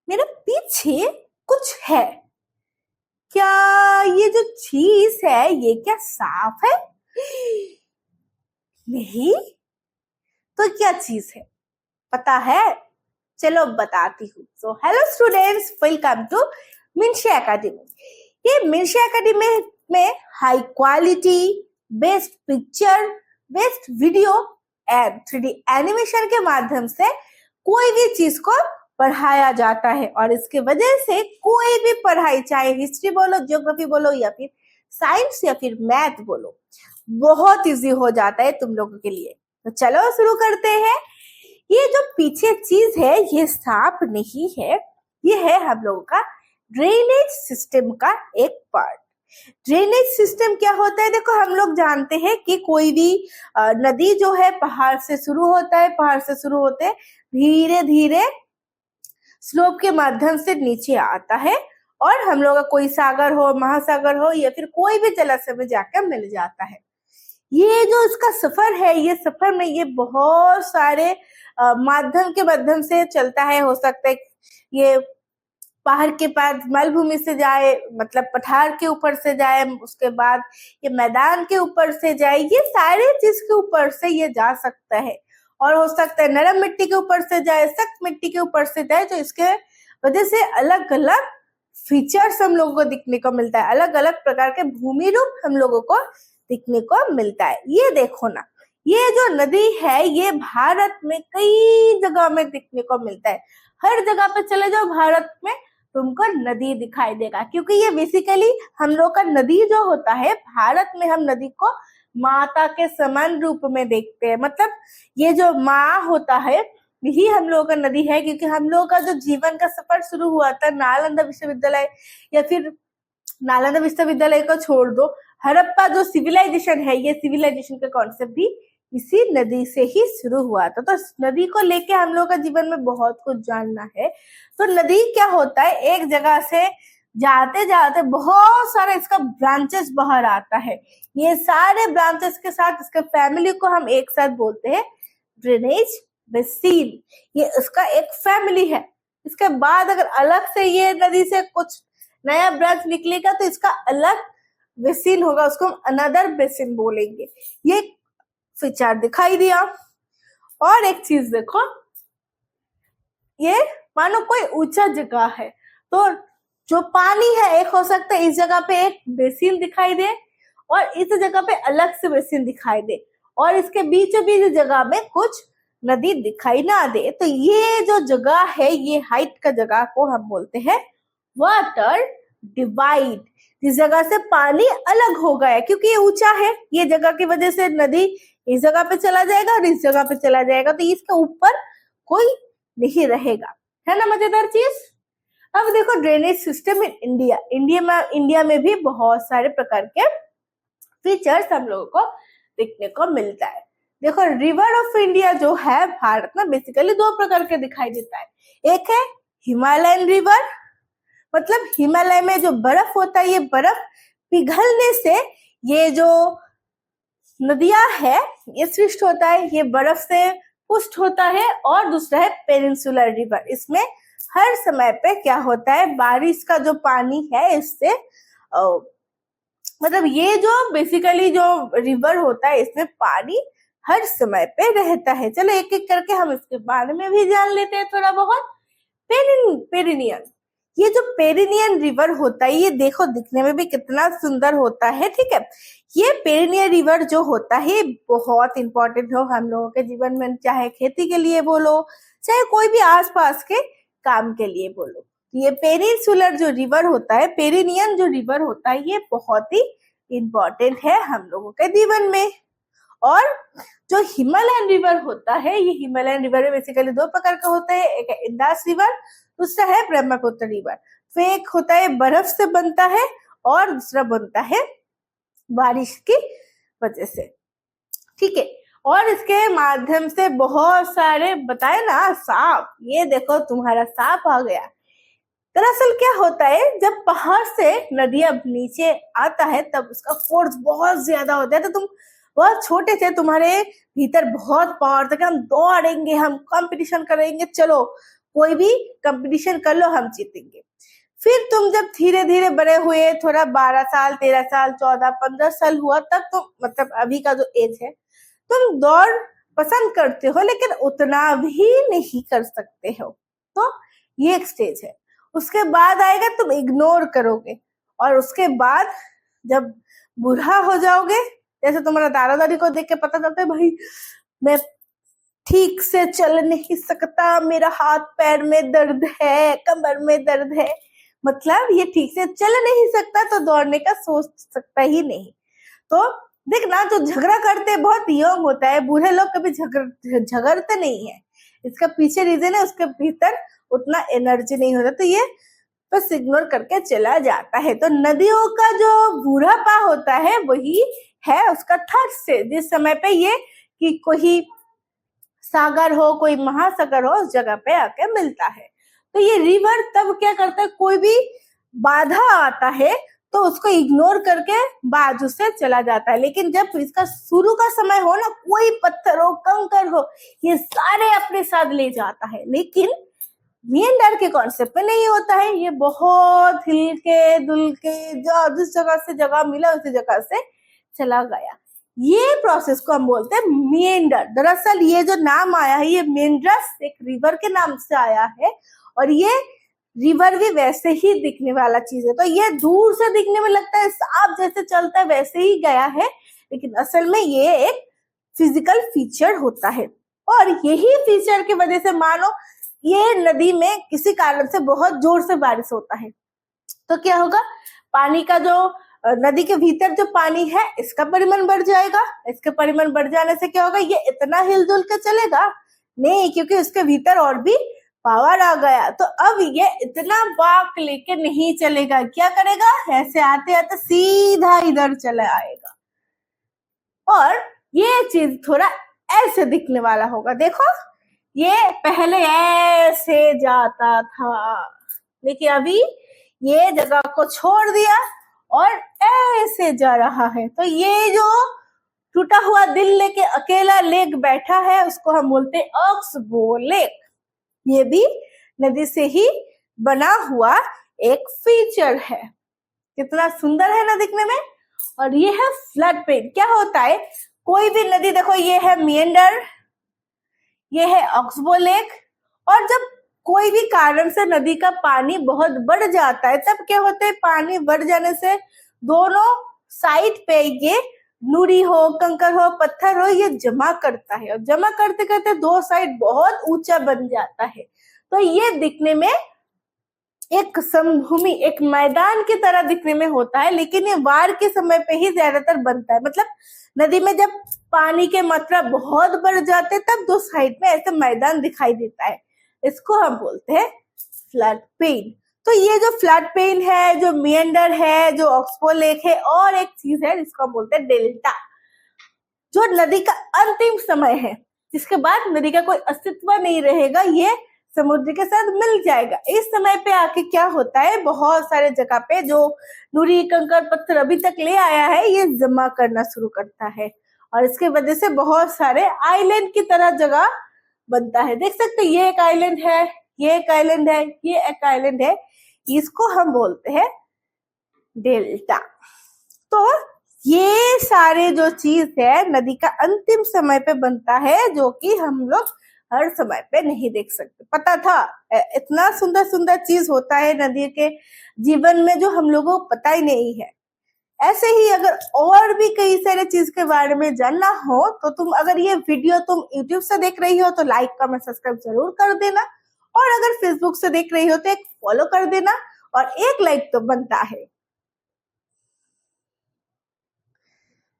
मेरे पीछे कुछ है। क्या ये जो चीज है ये क्या साफ है? नहीं, तो क्या चीज है पता है? चलो बताती हूँ। So hello students, welcome to Minshe Academy. ये मिनशे एकेडमी में high quality best picture, best video and 3D animation के माध्यम से कोई भी चीज को पढ़ाया जाता है। और इसके वजह से कोई भी पढ़ाई, चाहे हिस्ट्री बोलो, ज्योग्राफी बोलो या फिर साइंस या फिर मैथ बोलो, बहुत इजी हो जाता है तुम लोगों के लिए। तो चलो शुरू करते हैं। ये जो पीछे चीज है ये सांप नहीं है, ये है हम लोगों का ड्रेनेज सिस्टम का एक पार्ट। ड्रेनेज सिस्टम क्या होता है? देखो, हम लोग जानते हैं कि कोई भी नदी जो है पहाड़ से शुरू होता है, पहाड़ से शुरू होते धीरे धीरे स्लोप के माध्यम से नीचे आता है और हम लोग का कोई सागर हो, महासागर हो या फिर कोई भी जलाशय में जाकर मिल जाता है। ये जो इसका सफर है, ये सफर में ये बहुत सारे माध्यम के माध्यम से चलता है। हो सकता है ये पहाड़ के पास मालभूमि से जाए, मतलब पठार के ऊपर से जाए, उसके बाद ये मैदान के ऊपर से जाए, ये सारे चीज के ऊपर से ये जा सकता है। और हो सकता है नरम मिट्टी के ऊपर से जाए, सख्त मिट्टी के ऊपर से जाए। तो इसके वजह से अलग अलग फीचर्स हम लोगों को दिखने को मिलता है, अलग अलग प्रकार के भूमि रूप हम लोगों को दिखने को मिलता है। ये देखो ना, ये जो नदी है ये भारत में कई जगह में दिखने को मिलता है। हर जगह पे चले जाओ भारत में तुमको नदी दिखाई देगा, क्योंकि ये बेसिकली हम लोग का नदी जो होता है, भारत में हम नदी को माता के समान रूप में देखते हैं। मतलब ये जो माँ होता है यही हम लोगों का नदी है, क्योंकि हम लोगों का जो जीवन का सफर शुरू हुआ था नालंदा विश्वविद्यालय, या फिर नालंदा विश्वविद्यालय को छोड़ दो, हड़प्पा जो सिविलाइजेशन है, ये सिविलाइजेशन का कॉन्सेप्ट भी इसी नदी से ही शुरू हुआ था। तो नदी को लेके हम लोग का जीवन में बहुत कुछ जानना है। तो नदी क्या होता है, एक जगह से जाते जाते बहुत सारे इसका ब्रांचेस बाहर आता है। ये सारे ब्रांचेस के साथ इसके फैमिली को हम एक साथ बोलते हैं ड्रेनेज बेसिन। ये इसका एक फैमिली है। इसके बाद अगर अलग से ये नदी से कुछ नया ब्रांच निकलेगा तो इसका अलग बेसिन होगा, उसको हम अनदर बेसिन बोलेंगे। ये फीचर दिखाई दिया। और एक चीज देखो, ये मानो कोई ऊंचा जगह है तो जो पानी है, एक हो सकता है इस जगह पे एक बेसिन दिखाई दे और इस जगह पे अलग से बेसिन दिखाई दे, और इसके बीचों बीच जगह में कुछ नदी दिखाई ना दे। तो ये जो जगह है, ये हाइट का जगह को हम बोलते हैं वाटर डिवाइड। इस जगह से पानी अलग हो गया क्योंकि ये ऊंचा है, ये जगह की वजह से नदी इस जगह पे चला जाएगा और इस जगह पे चला जाएगा, तो इसके ऊपर कोई नहीं रहेगा। है ना मजेदार चीज? अब देखो ड्रेनेज सिस्टम इन इंडिया में भी बहुत सारे प्रकार के फीचर्स हम लोगों को देखने को मिलता है। देखो, रिवर ऑफ इंडिया जो है भारत में बेसिकली दो प्रकार के दिखाई देता है। एक है हिमालयन रिवर, मतलब हिमालय में जो बर्फ होता है, ये बर्फ पिघलने से ये जो नदियां है ये सृष्ट होता है, ये बर्फ से पुष्ट होता है। और दूसरा है पेनिनसुलर रिवर। इसमें हर समय पे क्या होता है, बारिश का जो पानी है इससे मतलब ये जो बेसिकली जो रिवर होता है इसमें पानी हर समय पे रहता है। चलो एक एक करके हम इसके बारे में भी जान लेते हैं थोड़ा बहुत। पेरिनियन, ये जो पेरिनियन रिवर होता है, ये देखो दिखने में भी कितना सुंदर होता है। ठीक है, ये पेरिनियन रिवर जो होता है बहुत इंपॉर्टेंट हो हम लोगों के जीवन में, चाहे खेती के लिए बोलो, चाहे कोई भी आसपास के काम के लिए बोलो। ये पेनिनसुलर जो रिवर होता है, पेरिनियन जो रिवर होता है, ये बहुत ही इंपॉर्टेंट है हम लोगों के जीवन में। और जो हिमालयन रिवर होता है, ये हिमालयन रिवर में बेसिकली दो प्रकार का होता है, एक है इंदास रिवर, दूसरा है ब्रह्मपुत्र रिवर। तो एक होता है बर्फ से बनता है और दूसरा बनता है बारिश की वजह से। ठीक है, और इसके माध्यम से बहुत सारे बताए ना सांप, ये देखो तुम्हारा सांप आ गया। दरअसल क्या होता है, जब पहाड़ से नदियां नीचे आता है तब उसका फोर्स बहुत ज्यादा होता है। तो तुम बहुत छोटे थे, तुम्हारे भीतर बहुत पावर था कि हम दौड़ेंगे, हम कंपटीशन करेंगे, चलो कोई भी कंपटीशन कर लो, हम जीतेंगे। फिर तुम जब धीरे धीरे बड़े हुए, थोड़ा 12 साल, 13 साल, 14, 15 साल हुआ, तब तुम मतलब अभी का जो एज है, तुम दौड़ पसंद करते हो लेकिन उतना भी नहीं कर सकते हो। तो ये एक स्टेज है। उसके बाद आएगा तुम इग्नोर करोगे, और उसके बाद जब बूढ़ा हो जाओगे, जैसे तुम्हारा दादा दादी को देख के पता चलता है, भाई मैं ठीक से चल नहीं सकता, मेरा हाथ पैर में दर्द है, कमर में दर्द है, मतलब ये ठीक से चल नहीं सकता, तो दौड़ने का सोच सकता ही नहीं। तो देखना, जो झगड़ा करते बहुत यंग होता है, बूढ़े लोग कभी झगड़ते नहीं है। इसका पीछे रीजन है, उसके भीतर उतना एनर्जी नहीं होता, तो ये बस इग्नोर करके चला जाता है। तो नदियों का जो बूढ़ापा होता है वही है उसका थर्ड स्टेज, जिस समय पे ये कि कोई सागर हो, कोई महासागर हो, उस जगह पे आके मिलता है। तो ये रिवर तब क्या करता है, कोई भी बाधा आता है तो उसको इग्नोर करके बाजू से चला जाता है। लेकिन जब इसका शुरू का समय हो ना, कोई पत्थर हो, कंकर हो, ये सारे अपने साथ ले जाता है। लेकिन मेंढर के कॉन्सेप्ट में नहीं होता है, ये बहुत हिल के दुल के जिस जगह से जगह मिला उसी जगह से चला गया। ये प्रोसेस को हम बोलते हैं मेंढर। दरअसल ये जो नाम आया है, ये मेंढरस एक रिवर के नाम से आया है, और ये रिवर भी वैसे ही दिखने वाला चीज है। तो ये दूर से दिखने में लगता है सांप जैसे चलता है, वैसे ही गया है, लेकिन असल में ये एक फिजिकल फीचर होता है। और यही फीचर की वजह से मानो ये नदी में किसी कारण से बहुत जोर से बारिश होता है, तो क्या होगा, पानी का जो नदी के भीतर जो पानी है, इसका परिमाण बढ़ जाएगा। इसके परिमाण बढ़ जाने से क्या होगा, ये इतना हिलजुल के चलेगा नहीं, क्योंकि उसके भीतर और भी पावर आ गया। तो अब ये इतना बाक लेके नहीं चलेगा, क्या करेगा, ऐसे आते आते सीधा इधर चला आएगा, और ये चीज थोड़ा ऐसे दिखने वाला होगा। देखो, ये पहले ऐसे जाता था, लेकिन अभी ये जगह को छोड़ दिया और ऐसे जा रहा है। तो ये जो टूटा हुआ दिल लेके अकेला लेक बैठा है, उसको हम बोलते हैं ऑक्सबो लेक। ये भी नदी से ही बना हुआ एक फीचर है। कितना सुंदर है ना दिखने में। और ये है फ्लड पेन। क्या होता है, कोई भी नदी, देखो ये है मेंढर, ये है ऑक्सबो लेक, और जब कोई भी कारण से नदी का पानी बहुत बढ़ जाता है, तब क्या होता है, पानी बढ़ जाने से दोनों साइड पे ये नुड़ी हो, कंकर हो, पत्थर हो, ये जमा करता है, और जमा करते करते दो साइड बहुत ऊंचा बन जाता है। तो ये दिखने में एक समभूमि, एक मैदान की तरह दिखने में होता है, लेकिन ये बाढ़ के समय पे ही ज्यादातर बनता है। मतलब नदी में जब पानी के मात्रा बहुत बढ़ जाते, तब दो साइड में ऐसे मैदान दिखाई देता है, इसको हम बोलते हैं फ्लड पेन। तो ये जो फ्लड पेन है, जो मेंढर है, जो ऑक्सबो लेक है, और एक चीज है जिसको हम बोलते हैं डेल्टा, जो नदी का अंतिम समय है, जिसके बाद नदी का कोई अस्तित्व नहीं रहेगा, ये समुद्र के साथ मिल जाएगा। इस समय पे आके क्या होता है, बहुत सारे जगह पे जो नुरी, कंकर, पत्थर अभी तक ले आया है, ये जमा करना शुरू करता है, और इसके वजह से बहुत सारे आइलैंड की तरह जगह बनता है। देख सकते हैं, ये एक आइलैंड है, ये एक आइलैंड है, ये एक आइलैंड है, इसको हम बोलते हैं डेल्टा। तो ये सारे जो चीज है नदी का अंतिम समय पे बनता है, जो कि हम लोग हर समय पे नहीं देख सकते। पता था, इतना सुंदर सुंदर चीज होता है नदी के जीवन में जो हम लोगों को पता ही नहीं है। ऐसे ही अगर और भी कई सारे चीज के बारे में जानना हो, तो तुम अगर ये वीडियो तुम YouTube से देख रही हो तो लाइक, कमेंट, सब्सक्राइब जरूर कर देना, और अगर फेसबुक से देख रही हो तो एक फॉलो कर देना, और एक लाइक तो बनता है।